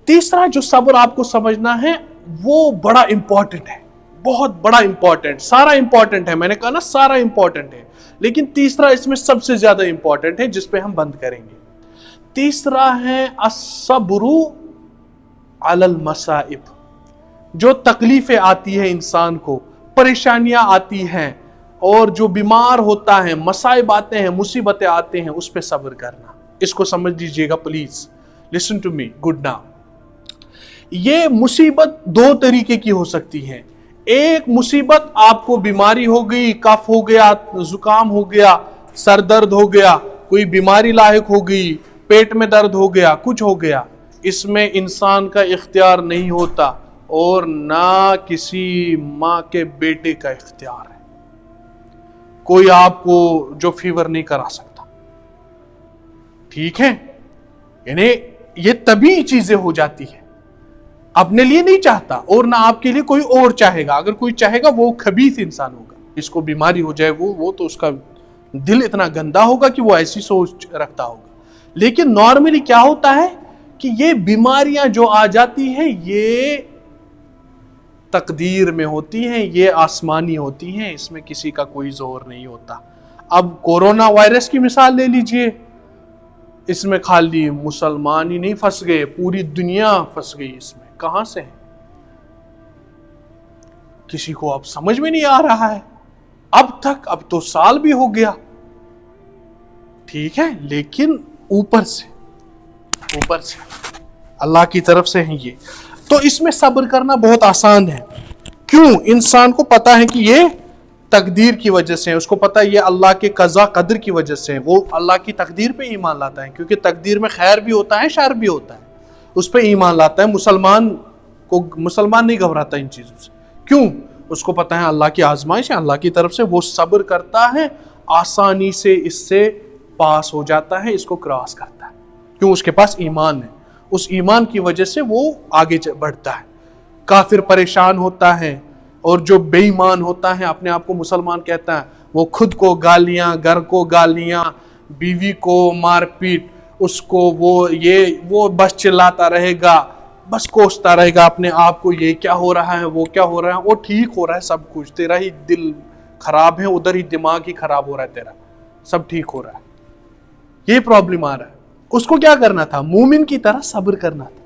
तीसरा जो सब्र आपको समझना है वो बड़ा इंपॉर्टेंट है, बहुत बड़ा इंपॉर्टेंट, सारा इंपॉर्टेंट है, मैंने कहा ना सारा इंपॉर्टेंट है, लेकिन तीसरा इसमें सबसे ज्यादा इंपॉर्टेंट है जिस पे हम बंद करेंगे। तीसरा है अस्सब्रु अलल मसाइब। जो तकलीफें आती है इंसान को, परेशानियां आती हैं और जो बीमार होता है, मसाइब आते हैं, मुसीबतें आते हैं, उस पे सब्र करना। इसको समझ लीजिएगा please, listen to me good now. ये मुसीबत दो तरीके की हो सकती है। एक मुसीबत आपको बीमारी हो गई, कफ हो गया, जुकाम हो गया, सर दर्द हो गया, कोई बीमारी लायक हो गई, पेट में दर्द हो गया, कुछ हो गया, इसमें इंसान का इख्तियार नहीं होता और ना किसी माँ के बेटे का इख्तियार है। कोई आपको जो फीवर नहीं करा सकता, ठीक है, यानी ये तभी चीजें हो जाती है, अपने लिए नहीं चाहता और ना आपके लिए कोई और चाहेगा। अगर कोई चाहेगा वो खबीस इंसान होगा, इसको बीमारी हो जाए वो तो उसका दिल इतना गंदा होगा कि वो ऐसी सोच रखता होगा। लेकिन नॉर्मली क्या होता है कि ये बीमारियां जो आ जाती हैं ये तकदीर में होती हैं, ये आसमानी होती हैं, इसमें किसी का कोई जोर नहीं होता। अब कोरोना वायरस की मिसाल ले लीजिए, इसमें खाली मुसलमान ही नहीं फंस गए, पूरी दुनिया फंस गई इसमें। कहां से है किसी को अब समझ में नहीं आ रहा है अब तक, अब तो साल भी हो गया, ठीक है, लेकिन ऊपर से अल्लाह की तरफ से है ये। तो इसमें सब्र करना बहुत आसान है। क्यों? इंसान को पता है कि ये तकदीर की वजह से है, उसको पता है ये अल्लाह के कज़ा कदर की वजह से है, वो अल्लाह की तकदीर पे ईमान लाता है, क्योंकि तकदीर में खैर भी होता है, शर भी होता है, उस पे ईमान लाता है। मुसलमान नहीं घबराता इन चीज़ों से। क्यों? उसको पता है अल्लाह की आजमाइश है, अल्लाह की तरफ से, वो सब्र करता है, आसानी से इससे पास हो जाता है, इसको क्रॉस करता है। क्यों? उसके पास ईमान है, उस ईमान की वजह से वो आगे बढ़ता है। काफिर परेशान होता है और जो बेईमान होता है, अपने आप को मुसलमान कहता है, वो खुद को गालियां, घर को गालियां, बीवी को मारपीट, उसको वो बस चिल्लाता रहेगा, बस कोसता रहेगा अपने आप को, ये क्या हो रहा है, वो क्या हो रहा है, वो ठीक हो रहा है सब कुछ, तेरा ही दिल खराब है, उधर ही दिमाग ही खराब हो रहा है तेरा, सब ठीक हो रहा है, ये प्रॉब्लम आ रहा है। उसको क्या करना था? मोमिन की तरह सब्र करना था,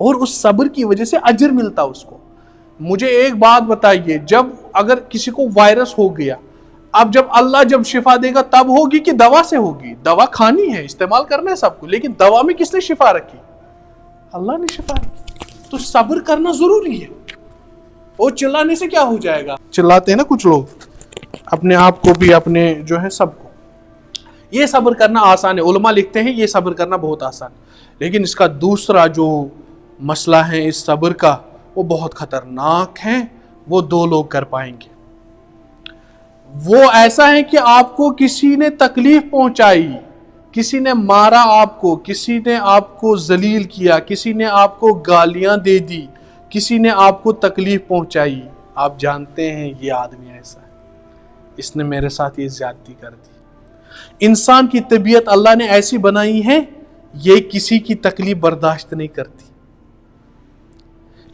और उस सब्र की वजह से अजर मिलता उसको। मुझे एक बात बताइए, जब अगर किसी को वायरस हो गया, अब जब शिफा देगा तब होगी कि दवा से होगी? दवा खानी है, इस्तेमाल करना है सबको, लेकिन दवा में किसने शिफा रखी? अल्लाह ने शिफा रखी। तो सब्र करना जरूरी है। और चिल्लाने से क्या हो जाएगा? चिल्लाते हैं ना कुछ लोग, अपने आप को भी, अपने जो है सबको। ये सब्र करना आसान है, उलमा लिखते हैं ये सब्र करना बहुत आसान है, लेकिन इसका दूसरा जो मसला है इस सब्र का, वो बहुत खतरनाक है। वो दो लोग कर पाएंगे। वो ऐसा है कि आपको किसी ने तकलीफ पहुंचाई, किसी ने मारा आपको, किसी ने आपको जलील किया, किसी ने आपको गालियां दे दी, किसी ने आपको तकलीफ पहुंचाई, आप जानते हैं ये आदमी ऐसा है, इसने मेरे साथ ये ज्यादती कर दी। इंसान की तबीयत अल्लाह ने ऐसी बनाई है, ये किसी की तकलीफ बर्दाश्त नहीं करती,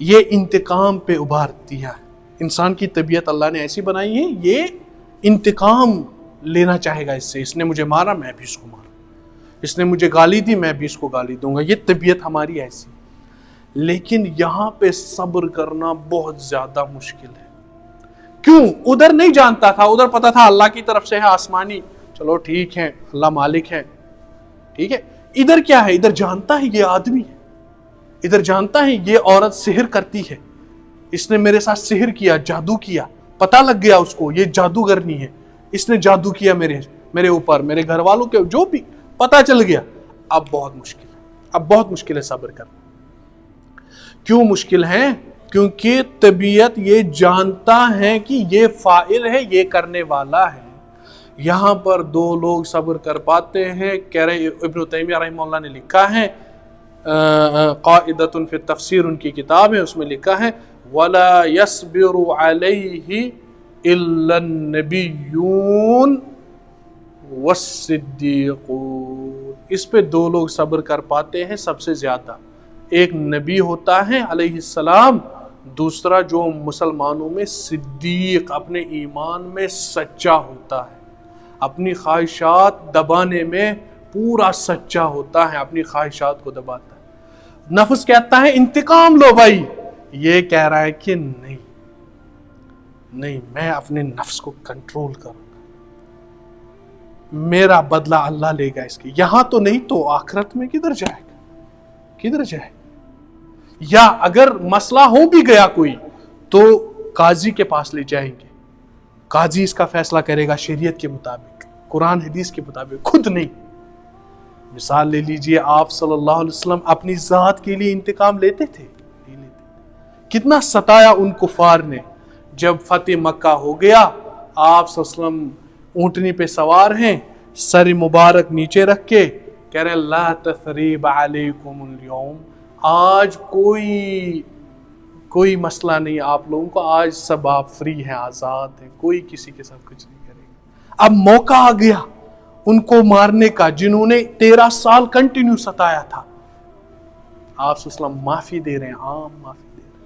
ये इंतकाम पे उभारती है। इंसान की तबीयत अल्लाह ने ऐसी बनाई है, ये इंतकाम लेना चाहेगा इससे, इसने मुझे मारा मैं भी इसको मारा, इसने मुझे गाली दी मैं भी इसको गाली दूंगा, ये तबीयत हमारी ऐसी। लेकिन यहाँ पे सब्र करना बहुत ज्यादा मुश्किल है। क्यों? उधर नहीं जानता था, उधर पता था अल्लाह की तरफ से है, आसमानी, चलो ठीक है, अल्लाह मालिक है, ठीक है। इधर क्या है? इधर जानता है ये आदमी है, इधर जानता है ये औरत सिहर करती है, इसने मेरे साथ सिहर किया, जादू किया, पता लग गया उसको ये जादूगरनी है, इसने जादू किया मेरे ऊपर, मेरे घर वालों के, जो भी पता चल गया। अब बहुत मुश्किल है, अब बहुत मुश्किल है सब्र करना। क्यों मुश्किल है? क्योंकि तबीयत ये जानता है कि ये फाइल है, ये करने वाला है। यहाँ पर दो लोग सब्र कर पाते हैं। कह रहे इब्न तैमिया रहमहुल्लाह ने लिखा है, क़ाइदतुन फ़ी तफ़सीर उनकी किताब है, उसमें लिखा है वला यस्बिरु अलैहि इल्ला नबिय्यून वस्सिद्दीक़ून। इस पे दो लोग सब्र कर पाते हैं सबसे ज्यादा, ایک نبی ہوتا ہے علیہ السلام، دوسرا جو مسلمانوں میں صدیق، اپنے ایمان میں سچا ہوتا ہے، اپنی خواہشات دبانے میں پورا سچا ہوتا ہے، اپنی خواہشات کو دباتا ہے۔ نفس کہتا ہے انتقام لو بھائی، یہ کہہ رہا ہے کہ نہیں، میں اپنے نفس کو کنٹرول کروں، میرا بدلہ اللہ لے گا اس کی، یہاں تو نہیں تو آخرت میں کدھر جائے گا، کدھر جائے گا؟ یا اگر مسئلہ ہو بھی گیا کوئی تو قاضی کے پاس لے جائیں گے، قاضی اس کا فیصلہ کرے گا شریعت کے مطابق، قرآن حدیث کے مطابق، خود نہیں۔ مثال لے لیجئے، آپ صلی اللہ علیہ وسلم اپنی ذات کے لیے انتقام لیتے تھے؟ نہیں لیتے۔ کتنا ستایا ان کفار نے۔ جب فتح مکہ ہو گیا، آپ صلی اللہ علیہ وسلم اونٹنی پہ سوار ہیں، سر مبارک نیچے رکھ کے کہہ رہے ہیں لا تثریب علیکم اليوم، آج کوئی مسئلہ نہیں آپ لوگوں کو، آج سب آپ فری ہیں، آزاد ہیں، کوئی کسی کے ساتھ کچھ نہیں کرے گا۔ اب موقع آ گیا ان کو مارنے کا، جنہوں نے 13 سال کنٹینیو ستایا تھا۔ آپ صلی اللہ علیہ وسلم معافی دے رہے ہیں، عام معافی